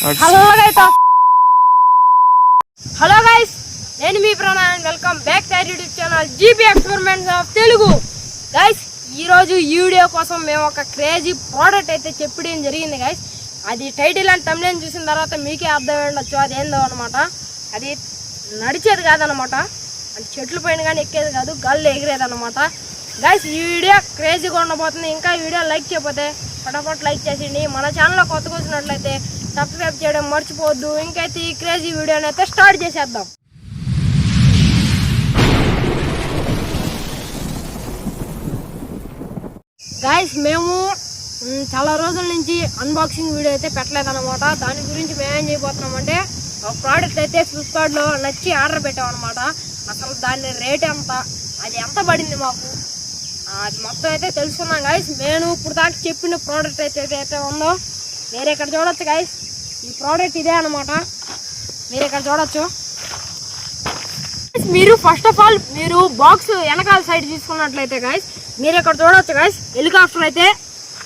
Hello guys, నేను మీ Pranan. Welcome back to YouTube channel GB experiments of Telugu. Guys, ఈరోజు ఈ వీడియో కోసం మేము ఒక క్రేజీ ప్రోడక్ట్ అయితే చెప్పడం జరిగింది గైస్. అది టైటిల్ అండ్ థంబ్నెయిల్ చూసిన తర్వాత మీకే అర్థమై ఉండొచ్చు అది ఏందో అనమాట. అది నడిచేది కాదనమాట, అది చెట్లు పైన కానీ ఎక్కేది కాదు, గాల్లో ఎగిరేది అనమాట. గైస్, ఈ వీడియో క్రేజీగా ఉండబోతుంది. ఇంకా ఈ వీడియో లైక్ చేయకపోతే ఫటాఫట్ లైక్ చేసిండి. మన ఛానల్లో కొత్తగా వచ్చినట్లయితే సబ్స్క్రైబ్ చేయడం మర్చిపోవద్దు. ఇంకైతే ఈ క్రేజీ వీడియోని అయితే స్టార్ట్ చేసేద్దాం. గైస్, మేము చాలా రోజుల నుంచి అన్బాక్సింగ్ వీడియో అయితే పెట్టలేదన్నమాట. దాని గురించి మేమేం చేయబోతున్నామంటే ఒక ప్రోడక్ట్ అయితే ఫ్లిప్కార్ట్లో నచ్చి ఆర్డర్ పెట్టామన్నమాట. అసలు దాని రేట్ ఎంత, అది ఎంత పడింది మాకు, అది మొత్తం అయితే తెలుసుకున్నాం గైస్. నేను ఇప్పుడు దాకా చెప్పిన ప్రోడక్ట్ అయితే ఉందో మీరు ఇక్కడ చూడొచ్చు గైస్. ఈ ప్రోడక్ట్ ఇదే అనమాట, మీరు ఇక్కడ చూడొచ్చు. మీరు ఫస్ట్ ఆఫ్ ఆల్ మీరు బాక్స్ వెనకాల సైడ్ తీసుకున్నట్లయితే గైస్ మీరు ఇక్కడ చూడొచ్చు గైస్. హెలికాప్టర్ అయితే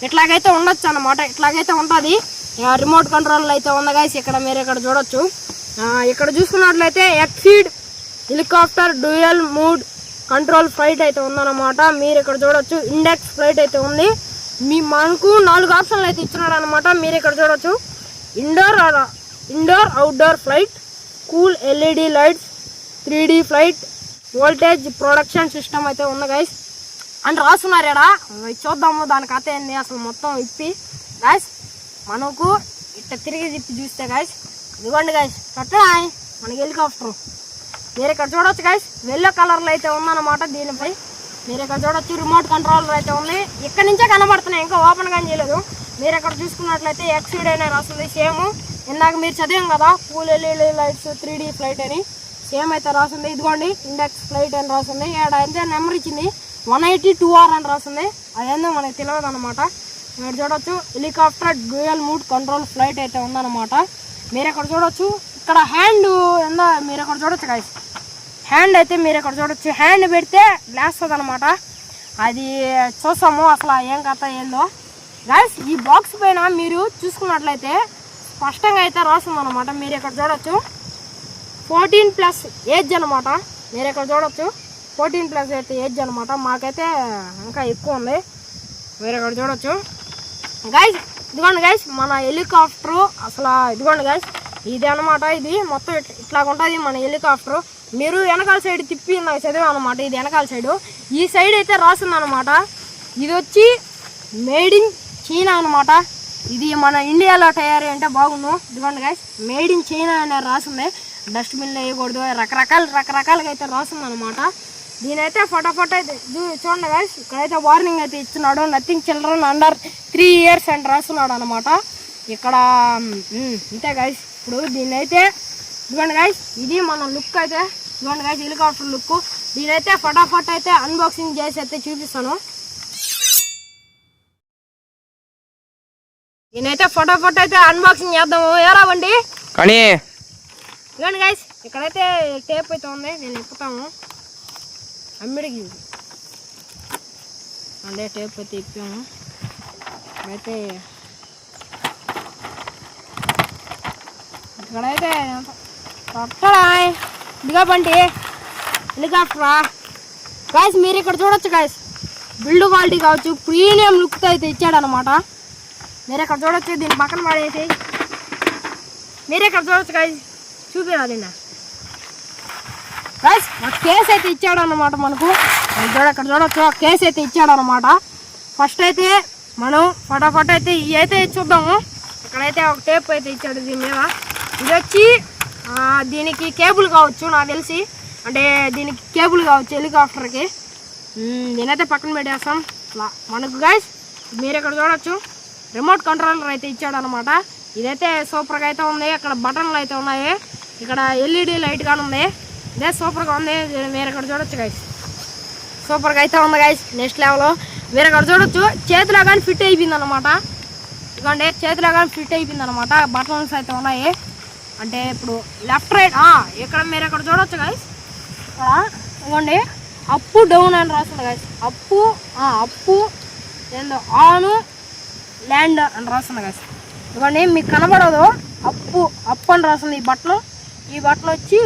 ఇట్లాగైతే ఉండొచ్చు అనమాట, ఇట్లాగైతే ఉంటుంది. రిమోట్ కంట్రోల్ అయితే ఉంది గైస్. ఇక్కడ మీరు ఇక్కడ చూడొచ్చు. ఇక్కడ చూసుకున్నట్లయితే exceed helicopter dual mode control flight అయితే ఉందన్నమాట. మీరు ఇక్కడ చూడొచ్చు. ఇండెక్స్ ఫ్లైట్ అయితే ఉంది. మనకు 4 ఆప్షన్లు అయితే ఇచ్చినారు అనమాట. మీరు ఇక్కడ చూడొచ్చు. Indoor outdoor flight, cool LED lights, 3D flight, voltage production system అయితే ఉంది గైస్ అని రాస్తున్నారు. ఇక్కడ చూద్దాము దాని కథ ఏంది అసలు మొత్తం ఇప్పి గైస్. మనకు ఇట్లా తిరిగి తిప్పి చూస్తే గైస్ ఇదిగోండి గైస్, కట్టడాయి మనకి హెలికాప్టర్. మీరు ఇక్కడ చూడొచ్చు గైస్. ఎల్లో కలర్లో అయితే ఉందన్నమాట. దీనిపై మీరు ఇక్కడ చూడొచ్చు. రిమోట్ కంట్రోలర్ అయితే ఉంది. ఇక్కడ నుంచే కనబడుతున్నాయి, ఇంకా ఓపెన్ కానీ చేయలేదు. మీరు ఇక్కడ చూసుకున్నట్లయితే ఎక్సీడ్ అనే రాస్తుంది. సేమ్ ఇందాక మీరు చదివాం కదా, cool LED lights 3D flight అని, సేమ్ అయితే రాస్తుంది. ఇదిగోండి ఇండెక్స్ ఫ్లైట్ అని రాస్తుంది. ఇక్కడ అయితే నెంబర్ ఇచ్చింది 182R అని రాస్తుంది. అదేందో మనకి తెలియదు అనమాట. మీరు చూడొచ్చు. Helicopter dual mode control flight అయితే ఉందన్నమాట. మీరు ఇక్కడ చూడొచ్చు. ఇక్కడ హ్యాండ్ ఏందో మీరు ఇక్కడ చూడొచ్చు గైస్. హ్యాండ్ అయితే మీరు ఇక్కడ చూడొచ్చు. హ్యాండ్ పెడితే లేస్తుంది అనమాట. అది చూస్తాము అసలు ఏం కథ ఏందో గైస్. ఈ బాక్స్ పైన మీరు చూసుకున్నట్లయితే స్పష్టంగా అయితే రాస్తుంది అనమాట. మీరు ఇక్కడ చూడొచ్చు 14+ ఏజ్ అనమాట. మీరు ఇక్కడ చూడొచ్చు 14+ అయితే ఏజ్ అనమాట. మాకైతే ఇంకా ఎక్కువ ఉంది. మీరు ఇక్కడ చూడొచ్చు గైస్. ఇదిగోండి గైస్ మన హెలికాప్టరు. అసలు ఇదిగోండి గైస్, ఇది అనమాట. ఇది మొత్తం ఇట్లాగ ఉంటుంది మన హెలికాప్టర్. మీరు వెనకాల సైడ్ తిప్పి నాకు చదివా అనమాట. ఇది వెనకాల సైడు. ఈ సైడ్ అయితే రాస్తుంది అనమాట. ఇది వచ్చి మేడ్ ఇన్ చైనా అనమాట. ఇది మన ఇండియాలో తయారీ అంటే బాగుండు. ఇదిగోండి గైస్, మేడ్ ఇన్ చైనా అనే రాస్తుంది. డస్ట్బిన్లో వేయకూడదు, రకరకాలుగా అయితే రాస్తుంది అనమాట. దీనైతే ఫటాఫట్ అయితే చూడండి గైస్. ఇక్కడైతే వార్నింగ్ అయితే ఇస్తున్నాడు. నథింగ్ చిల్డ్రన్ అండర్ 3 years అని రాస్తున్నాడు అనమాట. ఇక్కడ ఇంతే గైస్. ఇప్పుడు దీన్ని అయితే ఇదిగోండి గైస్, ఇది మన లుక్ అయితే. ఇదిగోండి గైస్ హెలికాప్టర్ లుక్. దీనైతే ఫటాఫట్ అయితే అన్బాక్సింగ్ చేసి అయితే చూపిస్తాను. దీనైతే ఫటాఫట్ అయితే అన్బాక్సింగ్ చేద్దాము. ఏరా బండి కానీ. ఇదిగోండి గైస్, ఇక్కడైతే టేప్ అయితే ఉంది. నేను ఇప్పుతాము అమ్మిడికి అంటే టేప్ అయితే ఇప్పాము. అయితే ఇక్కడైతే ఇదిగా బండి హెలికాప్టరా గాయస్. మీరు ఇక్కడ చూడొచ్చు గాయస్. బిల్డ్ క్వాలిటీ కావచ్చు, ప్రీమియం లుక్తో అయితే ఇచ్చాడనమాట. మీరు ఇక్కడ చూడొచ్చు. దీన్ని పక్కన పడేసి మీరు ఇక్కడ చూడొచ్చు గాయస్. చూపిరాదు గాయస్. ఒక కేస్ అయితే ఇచ్చాడనమాట మనకు. ఇక్కడ చూడొచ్చు కేస్ అయితే ఇచ్చాడనమాట. ఫస్ట్ అయితే మనం ఫటాఫట్ అయితే ఇవి అయితే చూద్దాము. ఇక్కడైతే ఒక టేప్ అయితే ఇచ్చాడు దీని మీద. ఇది వచ్చి దీనికి కేబుల్ కావచ్చు నాకు తెలిసి, అంటే దీనికి కేబుల్ కావచ్చు హెలికాప్టర్కి. నేనైతే పక్కన పెట్టేస్తాం మనకు గైస్. మీరు ఇక్కడ చూడొచ్చు రిమోట్ కంట్రోలర్ అయితే ఇచ్చాడు అనమాట. ఇదైతే సూపర్గా అయితే ఉంది. అక్కడ బటన్లు అయితే ఉన్నాయి. ఇక్కడ ఎల్ఈడి లైట్ కానీ ఉంది. ఇదే సూపర్గా ఉంది. మీరు ఇక్కడ చూడొచ్చు గైస్. సూపర్గా అయితే ఉంది గైస్. నెక్స్ట్ లెవెల్ మీరు ఇక్కడ చూడొచ్చు. చేతిలో కానీ ఫిట్ అయిపోయింది అనమాట. ఇదిగోండి చేతిలో కానీ ఫిట్ అయిపోయింది అనమాట. బటన్స్ అయితే ఉన్నాయి. అంటే ఇప్పుడు లెఫ్ట్ రైట్ ఇక్కడ మీరు ఇక్కడ చూడొచ్చు గైస్. ఇక్కడ ఇదిగోండి అప్పు డౌన్ అని రాస్తుంది గైస్. అప్పు ఆను ల్యాండ్ అని రాస్తుంది గైస్. ఇవన్నీ మీకు కనబడదు, అప్ అని రాస్తుంది ఈ బటన్ వచ్చి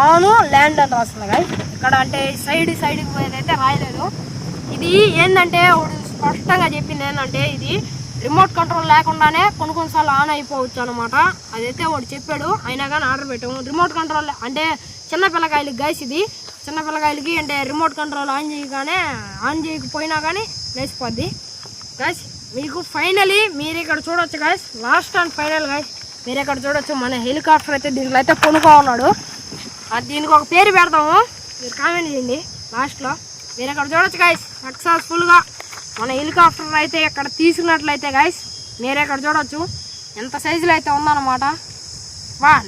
ఆన్ ల్యాండ్ అని రాస్తుంది గాయస్. ఇక్కడ అంటే సైడ్కి పోయేదైతే రాయలేదు. ఇది ఏంటంటే వాడు స్పష్టంగా చెప్పింది ఏంటంటే ఇది రిమోట్ కంట్రోల్ లేకుండానే కొన్నిసార్లు ఆన్ అయిపోవచ్చు అనమాట. అదైతే వాడు చెప్పాడు. అయినా కానీ ఆర్డర్ పెట్టాము. రిమోట్ కంట్రోల్ అంటే చిన్న పిల్లకాయలకి గైస్, ఇది చిన్న పిల్లకాయలకి అంటే రిమోట్ కంట్రోల్ ఆన్ చేయకపోయినా కానీ లేచిపోద్ది గైస్. మీకు ఫైనలీ మీరు ఇక్కడ చూడొచ్చు guys, last and final guys మీరు ఇక్కడ చూడొచ్చు. మన హెలికాప్టర్ అయితే దీంట్లో అయితే కొనుక్కో ఉన్నాడు. దీనికి ఒక పేరు పెడతాము, మీరు కామెంట్ చేయండి లాస్ట్లో. మీరు ఇక్కడ చూడొచ్చు గైస్, సక్సెస్ఫుల్గా మన హెలికాప్టర్ అయితే ఇక్కడ తీసుకున్నట్లయితే గైస్ మీరు ఇక్కడ చూడొచ్చు ఎంత సైజులో అయితే ఉందన్నమాట.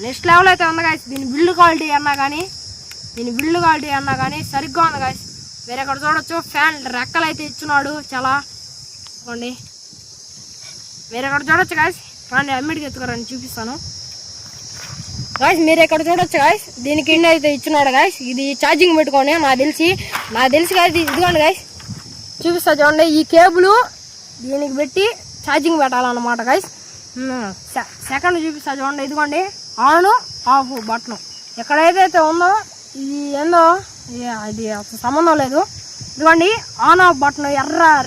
నెక్స్ట్ లెవెల్ అయితే ఉంది గైస్. దీని బిల్డ్ క్వాలిటీ అన్నా కానీ సరిగ్గా ఉంది గైస్. మీరు ఇక్కడ చూడొచ్చు ఫ్యాన్ రెక్కలు అయితే ఇచ్చున్నాడు చాలా ఇవ్వండి. మీరు ఇక్కడ చూడొచ్చు గైస్, కానీ అమ్మిడికి ఎత్తుకోరని చూపిస్తాను గాయస్. మీరు ఇక్కడ చూడొచ్చు గాయస్, దీనికి ఇండి అయితే ఇచ్చినాడు గాయస్. ఇది ఛార్జింగ్ పెట్టుకోండి. నాకు తెలిసి గాయస్ ఇదిగోండి గాయస్, చూపిస్తా చూడండి. ఈ కేబుల్ దీనికి పెట్టి ఛార్జింగ్ పెట్టాలన్నమాట గాయస్. సెకండ్ చూపిస్తా చూడండి. ఇదిగోండి ఆన్ ఆఫ్ బటన్. ఎక్కడైతే ఉందో ఇది ఏందో అది అసలు సంబంధం లేదు. ఇదిగోండి ఆన్ ఆఫ్ బటన్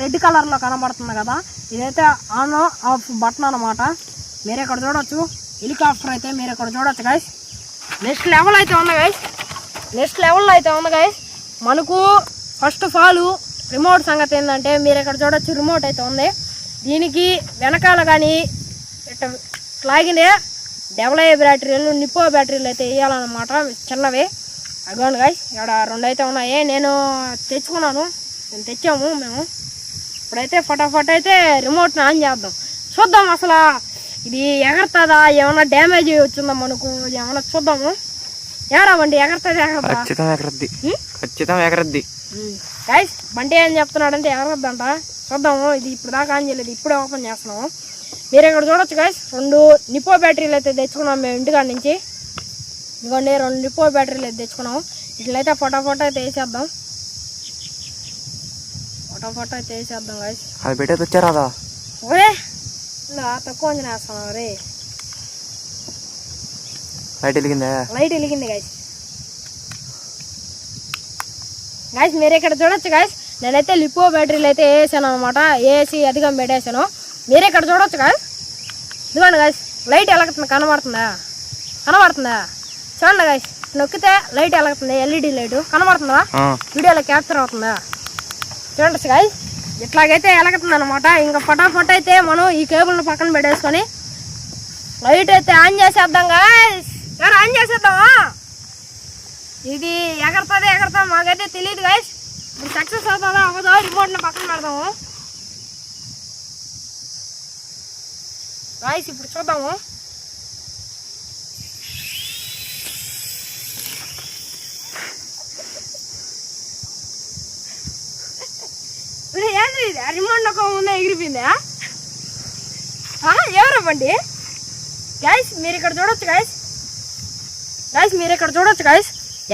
రెడ్ కలర్లో కనబడుతుంది కదా, ఇదైతే ఆన్ ఆఫ్ బటన్ అనమాట. మీరు ఇక్కడ చూడొచ్చు హెలికాప్టర్ అయితే మీరు ఇక్కడ చూడొచ్చు గైస్. నెక్స్ట్ లెవెల్ అయితే ఉంది గైస్. మనకు ఫస్ట్ ఆఫ్ ఆల్ రిమోట్ సంగతి ఏంటంటే మీరు ఇక్కడ చూడొచ్చు రిమోట్ అయితే ఉంది. దీనికి వెనకాల కానీ ఇట్లా లాగినే డెవలై బ్యాటరీలు నిప్పో బ్యాటరీలు అయితే వేయాలన్నమాట, చిన్నవి. అగోండి గైస్, ఇక్కడ 2 అయితే ఉన్నాయి. నేను తెచ్చాము మేము. ఇప్పుడైతే ఫటాఫట్ అయితే రిమోట్ని ఆన్ చేద్దాం, చూద్దాం అసలు ఇది ఎగరుతుందా, ఏమన్నా డ్యామేజ్ వచ్చిందా మనకు, ఏమన్నా చూద్దాము. బండి ఎగరద్ది గైస్. బండి ఏం చెప్తున్నాడంటే ఎగరద్దంట, చూద్దాము. ఇది ఇప్పుడు దాకా ఆన్ చేయలేదు, ఇప్పుడే ఓపెన్ చేస్తున్నాము. మీరు ఇక్కడ చూడొచ్చు గైస్, 2 నిప్పో బ్యాటరీలు అయితే తెచ్చుకున్నాం మేము ఇంటికాడ నుంచి. ఇదిగోండి 2 నిప్పో బ్యాటరీలు అయితే తెచ్చుకున్నాము. ఇట్లయితే ఫటాఫట్ అయితే వేసేద్దాం గైస్. అది పెట్టేది వచ్చారా తక్కువ అంచనా వేస్తున్నావు రే. లైట్ వెలిగింది గైస్. మీరు ఇక్కడ చూడొచ్చు గైస్, నేనైతే లిపో బ్యాటరీలు అయితే వేసాను అనమాట. వేసి అధికం పెట్టేసాను. మీరు ఇక్కడ చూడొచ్చు గైస్, ఇదిగోండి గైస్ లైట్ ఎలుగుతుంది, కనబడుతుందా చూడండి గైస్. నొక్కితే లైట్ ఎలుగుతుంది, ఎల్ఈడి లైట్ కనబడుతుందా, వీడియోలో క్యాప్చర్ అవుతుందా చూడండి గైస్. ఇట్లాగైతే ఎలుగుతుంది అనమాట. ఇంకా ఫటాఫట్ అయితే మనం ఈ కేబుల్ని పక్కన పెట్టేసుకొని లైట్ అయితే ఆన్ చేసేద్దాం గైస్. ఆన్ చేసేద్దామా? ఇది ఎగరతా మాకైతే తెలియదు గైస్. ఇప్పుడు సక్సెస్ అవుతుందా అవ్వదో రిమోట్ని పక్కన పెడదాము గైస్. ఇప్పుడు చూద్దాము. ఏంది ఇది, రిమోట్ ఒక ముందే ఎగిరిపోయిందా? ఎవరు బండి గైస్? మీరు ఇక్కడ చూడొచ్చు గైస్,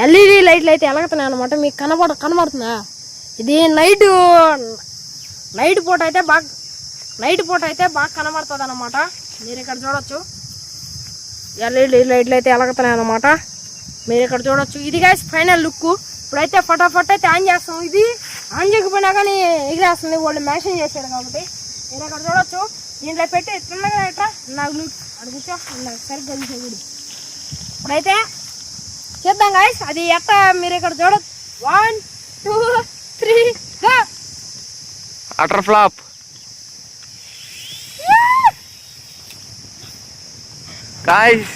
ఎల్ఈడి లైట్లు అయితే ఎలుగుతున్నాయి అనమాట. మీకు కనబడుతుందా? ఇది నైట్ పూట అయితే బాగా కనబడుతుంది అనమాట. మీరు ఇక్కడ చూడొచ్చు ఎల్ఈడి లైట్లు అయితే ఎలుగుతున్నాయి అనమాట. మీరు ఇక్కడ చూడొచ్చు. ఇది గైస్ ఫైనల్ లుక్. ఇప్పుడైతే ఫటాఫట్ అయితే ఆన్ చేస్తాం. ఇది ఆన్ చేయకపోయినా కానీ ఎగిరేస్తుంది, వాళ్ళు మెన్షన్ చేశాడు కాబట్టి. మీరు ఇక్కడ చూడొచ్చు. దీంట్లో పెట్టి చిన్నగా ఎట్లా నాకు అడుగుతా సరిగ్గా చూసేది. ఇప్పుడైతే చేద్దాం గైస్. అది ఎట్లా మీరు ఇక్కడ చూడొచ్చు. 1 2 3 గో. Utter flop guys.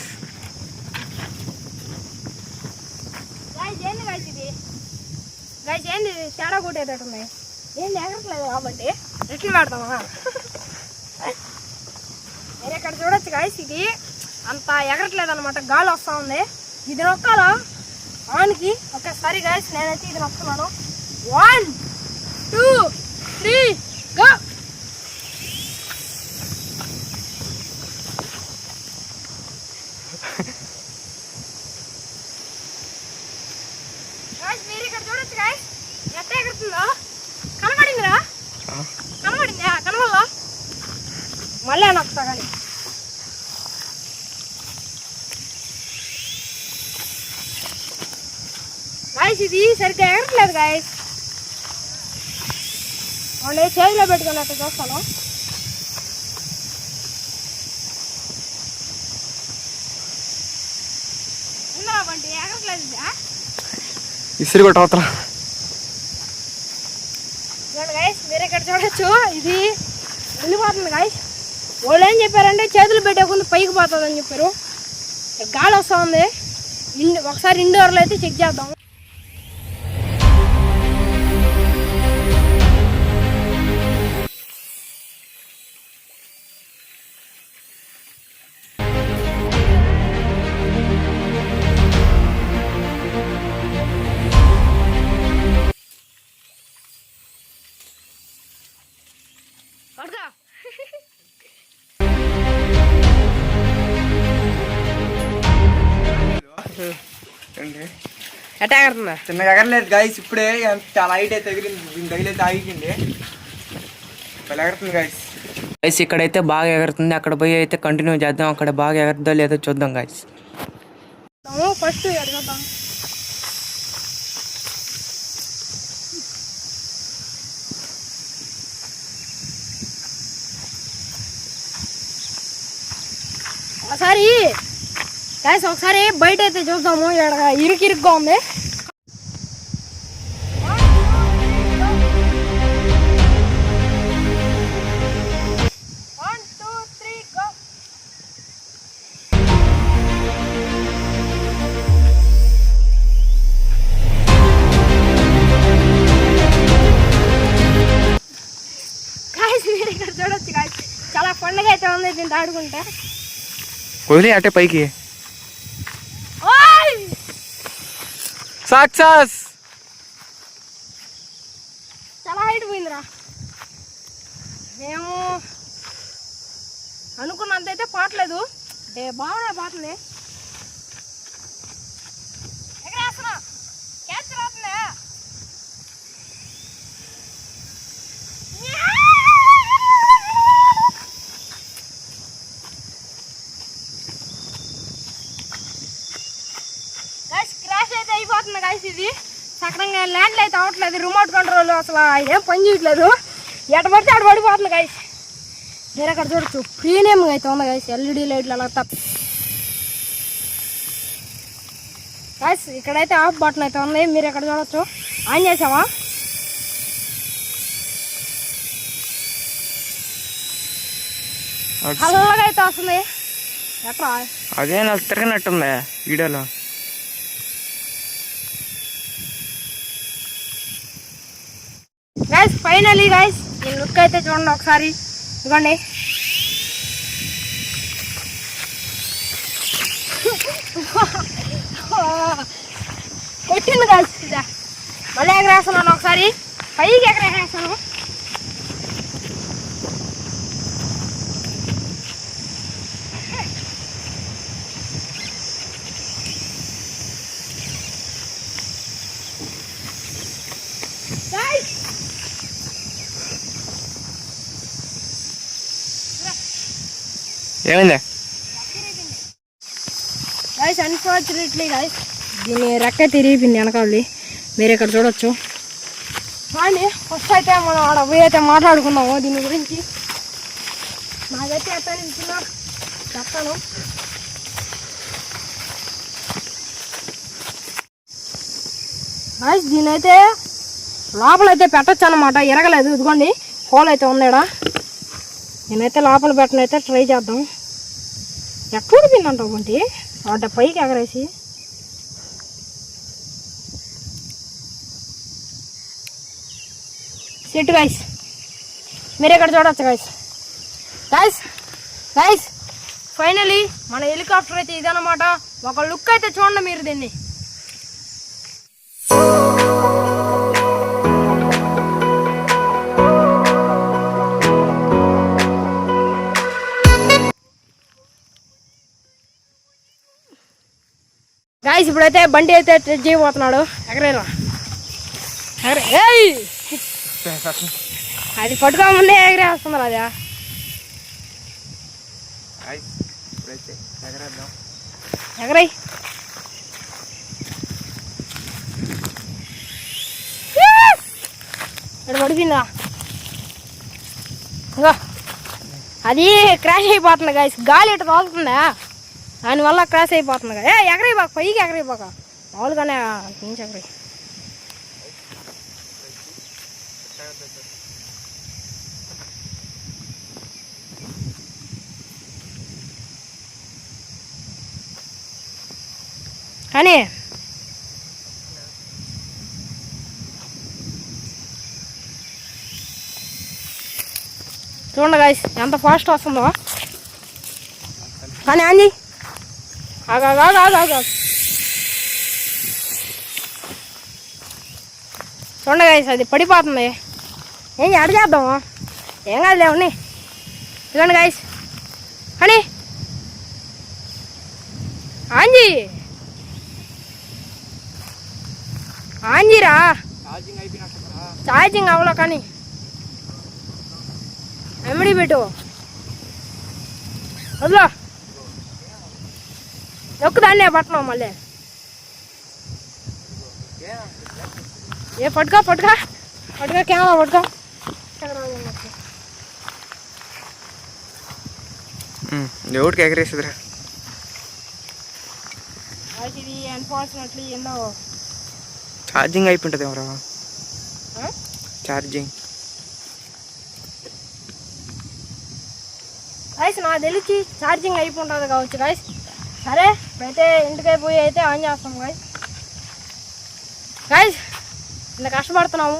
ఏంది గైస్ ఇది? ఏంది తేడా కొట్టేటట్టున్నాయి? ఏంది ఎగరట్లేదు కాబట్టి ఎట్లు పెడతామా? మీరు ఇక్కడ చూడొచ్చు గైస్, ఇది అంత ఎగరట్లేదు అనమాట, గాలి వస్తూ ఉంది. ఇది నొక్కాలా ఆన్కి? ఒకసారి గైస్ నేనైతే ఇది నొక్కుతున్నాను. 1 2 3 గో. మీరు ఇక్కడ చూడొచ్చు గైస్, ఎట్ట ఎగురుతుందో. కనబడిందా? కనబడలా మళ్ళీ నొక్కుతా కానీ గాయస్ ఇది సరిగ్గా ఎగరట్లేదు గాయస్. వాళ్ళు చేతిలో పెట్టుకున్నట్టు చూస్తాను. బండి ఎగరట్లేదు. ఇసురు కొట్ట అవతల. గాయస్ మీరు ఇక్కడ చూడొచ్చు, ఇది వెళ్ళిపోతుంది గాయస్. వాళ్ళు ఏం చెప్పారంటే చేతులు పెట్టేకుండా పైకి పోతుందని చెప్పారు. గాలి వస్తూ ఉంది. ఒకసారి ఇండోర్లో అయితే చెక్ చేద్దాం. ఎట్టా ఎగరుతుందా? చిన్నగా ఎగరలేదు గాయస్. ఇప్పుడే చాలా హైట్ అయితే ఎగిరింది. దీని తగిలైతే ఆగిపోయింది. మళ్ళీ ఎగరుతుంది గాయస్. గైస్ ఇక్కడైతే బాగా ఎగురుతుంది. అక్కడ పోయి అయితే కంటిన్యూ చేద్దాం. అక్కడ బాగా ఎగరద్దో లేదో చూద్దాం గైస్. ఫస్ట్ ఎడగద్దాం. ఒకసారి బయట అయితే చూద్దాము. ఇరుకిరుగ్గా ఉంది. మీరు ఇక్కడ చూడొచ్చు గాయస్, చాలా పండుగ అయితే ఉంది దీంతో ఆడుకుంటే. వదిలే అటే పైకి. సక్సెస్. చాలా హైట్ పోయిందిరా. మేము అనుకున్నంతైతే పాటలేదు. బాగున్నాయి పాటలే. ఎగరేస్తున్నా, క్యాచ్ రాస్తుందా? అయిపోతుంది గాయస్. ఇది సక్రంగా ల్యాండ్లు అయితే అవ్వట్లేదు. రిమోట్ కంట్రోల్ అసలు ఏం పని చేయట్లేదు. ఎట పడితే అటు పడిపోతుంది గాయస్. మీరు అక్కడ చూడొచ్చు, ప్రీమియం అయితే ఉంది గాయస్. ఎల్ఈడి లైట్లు అలా తప్ప గాయస్. ఇక్కడైతే ఆఫ్ బటన్ అయితే ఉంది. మీరు ఎక్కడ చూడొచ్చు. ఆన్ చేసావా? చల్లగా అయితే వస్తుంది. ఎట్లా అదే నాకు తిరగనట్టుంది వీడియోలో. గైస్ ఫైనలీ గైస్ ఈ లుక్ అయితే చూడండి ఒకసారి. ఇవ్వండి. కొట్టింది గైస్. మళ్ళీ ఎగరేస్తున్నాను ఒకసారి. పైకి ఎగరేస్తాను. ఏమైంది గైస్? అన్ఫార్చునేట్లీ గైస్ దీని రెక్క తిరిగిపోయింది వెనకాలి. మీరు ఇక్కడ చూడొచ్చు. కానీ ఫస్ట్ అయితే మనం ఆడ పోయి అయితే మాట్లాడుకున్నాము దీని గురించి. నాకైతే ఎత్తాను చెప్తాను. గైస్ దీని అయితే లోపలైతే పెట్టచ్చు అన్నమాట. ఎరగలేదు. ఇదిగోండి హోల్ అయితే ఉందాడా. నేనైతే లోపల పెట్టనైతే ట్రై చేద్దాం. ఎక్కడ తిన్నంటావు అంటే వాటి పైకి ఎగరేసి. Set guys. మీరు ఇక్కడ చూడవచ్చు గైస్. గైస్ గైస్ ఫైనలీ మన హెలికాప్టర్ అయితే ఇదన్నమాట. ఒక లుక్ అయితే చూడండి మీరు దీన్ని. గాయస్ ఇప్పుడైతే బండి అయితే ట్రెడ్ చేయబోతున్నాడు. ఎగరేరా అది పట్టుకోముందే ఎగరేస్తున్నారు. అదా ఎగరై ఇక్కడ పడిపోయిందా ఇంకా అది క్రాష్ అయిపోతుంది గాయస్ గాలి ఇట్లా తోలుతుందా దానివల్ల క్రాష్ అయిపోతుంది కదా ఎగరైపోక పైకి ఎగరైపోక మామూలుగానే నుంచి ఎగరై కానీ చూడండి గాయస్ ఎంత ఫాస్ట్ వస్తుందో కానీ అంజీ ఆగా చూడండి గాయస్ అది పడిపోతుంది ఏం అడిగేద్దాము ఏం కాదు లేవని చూడండి గాయస్ అని ఆంజీరా ఛార్జింగ్ అవ్వలో కానీ ఎమిడి పెట్టు వదిలో నొక్కుదాన్నే పట్టణం మళ్ళీ ఏ పట్టుకో కెమెరా పట్టుకో ఎవరికి ఎగరేస్తుందిరా ఇది అన్ఫార్చునేట్లీ ఎన్నో ఛార్జింగ్ అయిపోతుంది ఎవరా ఛార్జింగ్ గైస్ నాకు తెలిసి ఛార్జింగ్ అయిపోతుంది కావచ్చు గైస్ సరే ఇప్పుడైతే ఇంటికి అయిపోయి అయితే ఆన్ చేస్తాం గైస్ ఇంత కష్టపడుతున్నాము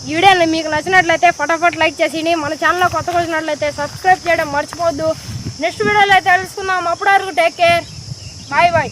వీడియోని మీకు నచ్చినట్లయితే ఫటాఫట్ లైక్ చేసి మన ఛానల్లో కొత్తగా వచ్చినట్లయితే సబ్స్క్రైబ్ చేయడం మర్చిపోవద్దు నెక్స్ట్ వీడియోలో అయితే తెలుసుకుందాం అప్పటి వరకు టేక్ కేర్ బాయ్